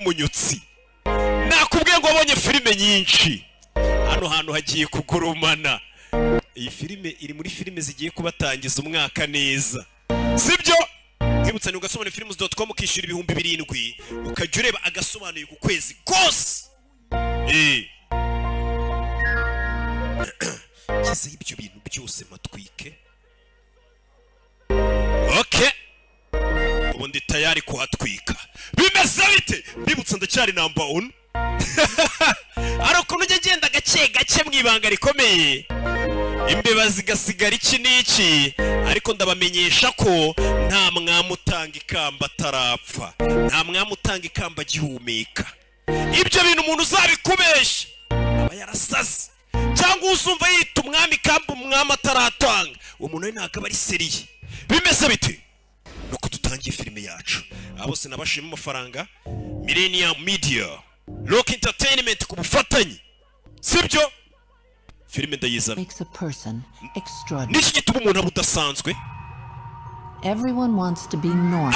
munyutsi nakubwiye ngo wabonye filime nyinshi hano hantu hagiye kugurumana iyi filime iri muri filime zigiye kubatangiza umwaka neza sibyo nkibutsa ni ugasomana films.com ukishyura 7,000 ukajya ureba agasobanuye ku kwezi kose kize ibyo bintu byose matwike okay ubundi tayari kuhatwika bimeze bite mbibutsa ndacyari number 1 ariko nujye genda gace mwibanga rikomeye imbeba zigasigara iki n'iki ariko ndabamenyesha ko nta mwamutanga ikamba tarapfa nta mwamutanga ikamba gihumeka ibyo bintu umuntu uzabikubesha aba yarasaze cyangwa uzumva yita umwami ikamba umwami ataratanga umuntu we ntabwo ari seriye bimeze bite nuko tutangiye filime yacu abose nabashima amafaranga Millennium Media Rock Entertainment ku bufatanye sibyo filime ndayizana makes a person extraordinary. niki gituma umuntu abudasanzwe Everyone wants to be normal.